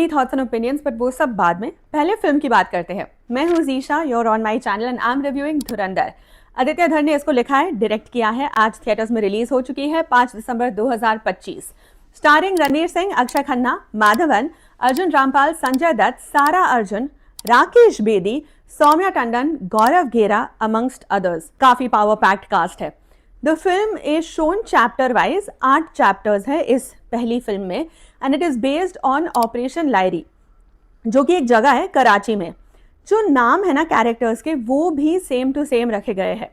many thoughts and opinions, but वो सब बाद में. पहले फिल्म की बात करते हैं. मैं हूँ ज़ीशा, you're on my channel and I'm reviewing धुरंधर. आदित्य धर ने इसको लिखा है, डायरेक्ट किया है, आज थिएटर्स में रिलीज हो चुकी है 5 दिसंबर 2025. Starring Ranveer Singh, Akshaye Khanna, Madhavan, Arjun Rampal, Sanjay Dutt, Sara Arjun, Rakesh Bedi, Saumya Tandon, Gaurav Gera amongst others. काफी पावर पैक्ड कास्ट है. The film is shown chapter wise. 8 chapters है इस पहली फिल्म में and it is based on operation Lyari, जो कि एक जगह है कराची में. जो नाम है ना कैरेक्टर्स के, वो भी सेम टू सेम रखे गए हैं.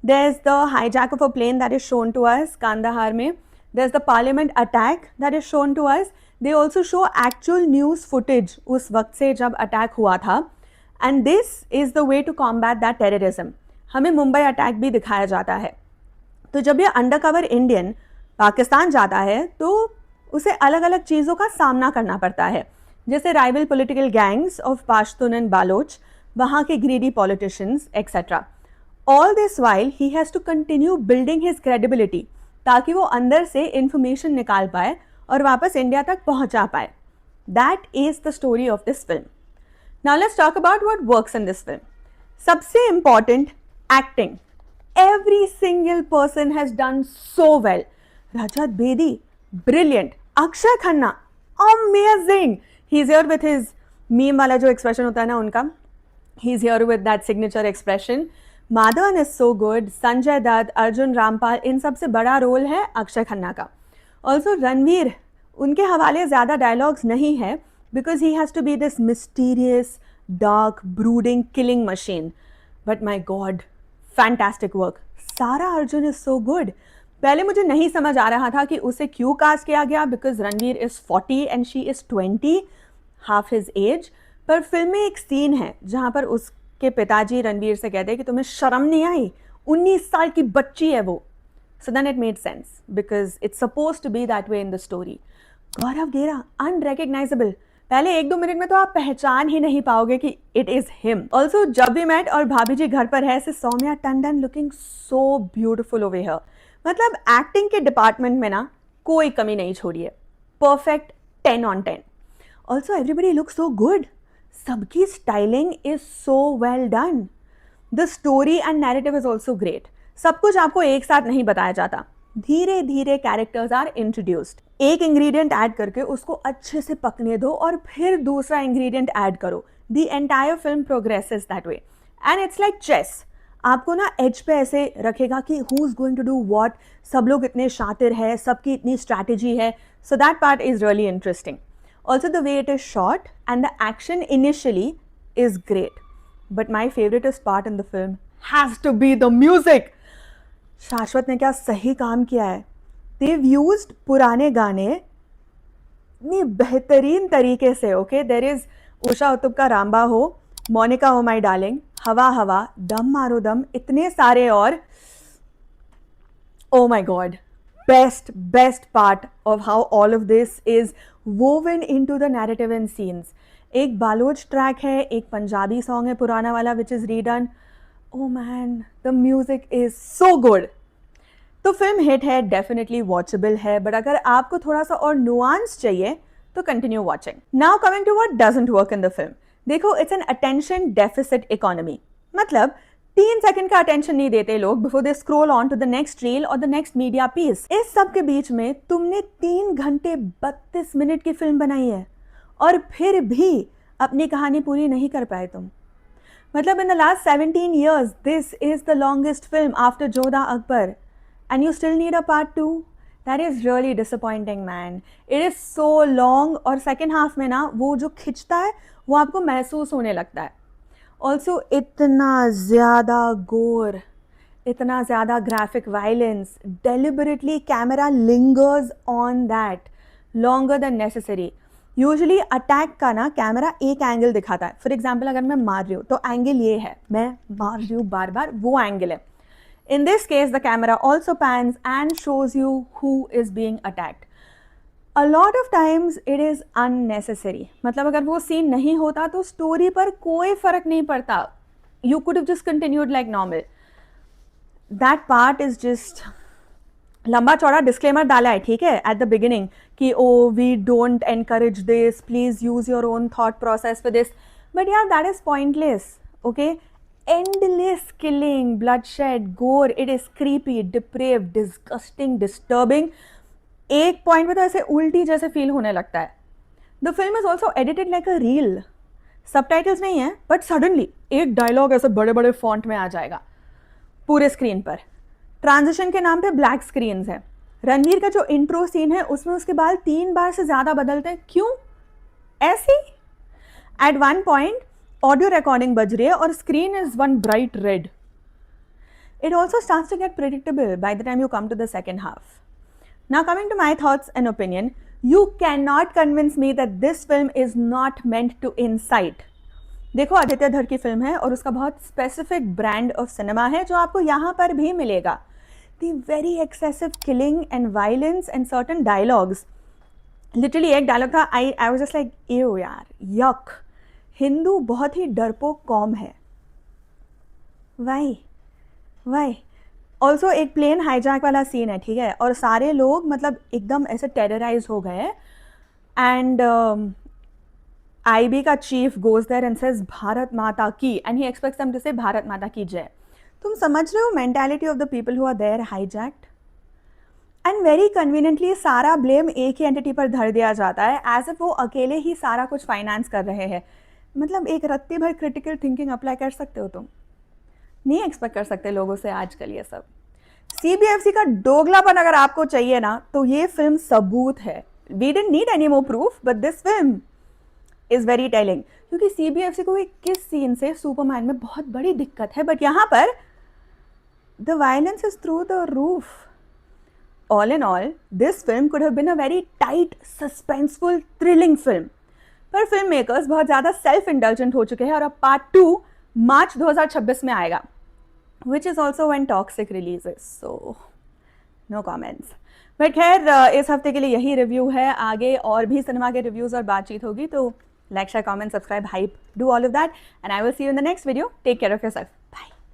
There is the hijack of a plane that is shown to us Kandahar में. There is the parliament attack that is shown to us. They also show actual news footage उस वक्त से जब attack हुआ था. And this is the way to combat that terrorism. हमें Mumbai attack भी दिखाया जाता है. तो जब ये अंडरकवर इंडियन पाकिस्तान जाता है तो उसे अलग अलग चीज़ों का सामना करना पड़ता है, जैसे rival political gangs of Pashtun and Baloch, वहाँ के greedy politicians etcetera. All this while he has to continue building his credibility, ताकि वो अंदर से इंफॉर्मेशन निकाल पाए और वापस इंडिया तक पहुँचा पाए. That is the story of this film. Now let's talk about what works in this film. सबसे important, acting. Every single person has done so well. Rajat Bedi, brilliant. Akshay Khanna, amazing. He's here with his meme वाला जो expression होता है ना उनका. He's here with that signature expression. Madhavan is so good. Sanjay Dutt, Arjun Rampal, इन सबसे बड़ा role है अक्षय खन्ना का. Also रणवीर, उनके हवाले ज़्यादा dialogues नहीं है because he has to be this mysterious, dark, brooding, killing machine. But my God, fantastic work. सारा अर्जुन इज सो गुड. पहले मुझे नहीं समझ आ रहा था कि उसे क्यों कास्ट किया गया, because Ranveer is 40 and she is 20, half his age. पर फिल्म में एक सीन है जहाँ पर उसके पिताजी रणवीर से कहते हैं कि तुम्हें शर्म नहीं आई, 19 साल की बच्ची है वो. So then it made sense because it's suppose to be that way in the story. Gaurav Gera unrecognisable. पहले 1-2 मिनट में तो आप पहचान ही नहीं पाओगे कि इट इज हिम. ऑल्सो जब वी मेट और भाभी जी घर पर है से Saumya Tandon looking so beautiful over here. मतलब एक्टिंग के डिपार्टमेंट में ना कोई कमी नहीं छोड़ी है. Perfect 10 on 10. Also everybody look so good. सबकी styling is so well done. The story and narrative is also great. सब कुछ आपको एक साथ नहीं बताया जाता. धीरे धीरे कैरेक्टर्स आर इंट्रोड्यूस्ड. एक इंग्रेडिएंट ऐड करके उसको अच्छे से पकने दो और फिर दूसरा इंग्रेडिएंट ऐड करो. The entire film progresses that way and it's like chess. आपको ना एज पे ऐसे रखेगा कि who is going to do what. सब लोग इतने शातिर है, सबकी इतनी स्ट्रैटेजी है. So that part is really interesting. Also the way it is shot and the action initially is great. But my favouritest part in the film has to be the music. Shashwat ने क्या सही काम किया है. They've used पुराने गाने इतनी बेहतरीन तरीके से. Okay, there is Usha Uthup का रामबा हो, मोनिका ओ माई डार्लिंग, हवा हवा, दम मारो दम, इतने सारे और. Oh my god, best part of how all of this is woven into the narrative and scenes. एक बालोच ट्रैक है, एक पंजाबी सॉन्ग है पुराना वाला which is redone. Oh man, the music is so good. तो फिल्म हिट है, definitely watchable है, but अगर आपको थोड़ा सा और नुआंस चाहिए तो continue watching. Now coming to what doesn't work in the film. देखो, it's an attention deficit economy. मतलब 3 सेकंड का अटेंशन नहीं देते लोग before they scroll on to the next reel और द नेक्स्ट मीडिया पीस. इस सब के बीच में तुमने 3 घंटे 32 मिनट की फिल्म बनाई है और फिर भी अपनी कहानी पूरी नहीं कर पाए तुम. मतलब in the last 17 years, this is the longest film after Jodha Akbar, and you still need a part 2. That is really disappointing, man. It is so long, और second half में ना वो जो खिंचता है वो आपको महसूस होने लगता है. Also इतना ज़्यादा gore, इतना ज़्यादा graphic violence, deliberately camera lingers on that longer than necessary. Usually attack का ना कैमरा एक एंगल दिखाता है. फॉर एग्जाम्पल अगर मैं मार रही हूँ तो एंगल ये है, मैं मार रही हूँ बार बार, वो एंगल है. In this case the camera also pans and shows you who is being attacked. A lot of times it is unnecessary. मतलब अगर वो सीन नहीं होता तो स्टोरी पर कोई फर्क नहीं पड़ता. You could have just continued like normal. That part is just लंबा चौड़ा डिस्क्लेमर डाला है, ठीक है, एट द बिगिनिंग कि oh we don't encourage this, please use your own thought process for this, but यार that is pointless. Okay, endless killing, bloodshed, gore, it is creepy, depraved, disgusting, disturbing. एक point पे तो ऐसे उल्टी जैसे feel होने लगता है. The film is also edited like a reel. Subtitles नहीं है, बट सडनली एक डायलॉग ऐसे बड़े बड़े फॉन्ट में आ जाएगा पूरे स्क्रीन पर. ट्रांजिशन के नाम पे ब्लैक स्क्रीन है. रणवीर का जो इंट्रो सीन है उसमें उसके बाल 3 बार से ज्यादा बदलते हैं. क्यों ऐसी? At one point audio recording बज रही है और screen is one bright red. It also starts to get predictable by the time you come to the second half. Now coming to my thoughts and opinion, you cannot convince me that this film is not meant to incite. देखो आदित्य धर की film है और उसका बहुत specific brand of cinema है जो आपको यहाँ पर भी मिलेगा. The very excessive killing and violence and certain dialogues. Literally एक डायलॉग था, I was just like, ew यार, yuck. हिंदू बहुत ही डरपोक कौम है. वाई ऑल्सो एक प्लेन हाईजैक वाला सीन है, ठीक है, और सारे लोग मतलब एकदम ऐसे टेरराइज हो गए. एंड IB का chief goes there and says Bharat Mata की, and he expects them to say Bharat Mata की जय. तुम समझ रहे हो mentality of the people who are there hijacked. And very conveniently सारा ब्लेम एक ही एंटिटी पर धर दिया जाता है, एज इफ वो अकेले ही सारा कुछ फाइनेंस कर रहे हैं. मतलब एक रत्ती भर क्रिटिकल थिंकिंग अप्लाई कर सकते हो तुम? नहीं एक्सपेक्ट कर सकते लोगों से आजकल ये सब. CBFC का दोगलापन अगर आपको चाहिए ना, तो ये फिल्म सबूत है. We didn't need any more proof, but this film is very telling. क्योंकि CBFC को किस सीन से सुपरमैन में बहुत बड़ी दिक्कत है, बट यहाँ पर the violence is through the roof. All in all this film could have been a very tight, suspenseful, thrilling film. पर फिल्म मेकर्स बहुत ज़्यादा सेल्फ इंडल्जेंट हो चुके हैं और अब पार्ट 2 मार्च 2026 में आएगा, which is also when Toxic releases, so no comments. But खैर इस हफ्ते के लिए यही रिव्यू है. आगे और भी सिनेमा के रिव्यूज़ और बातचीत होगी, तो like, share, comment, subscribe, hype, do all of that, and I will see you in the next video. Take care of yourself.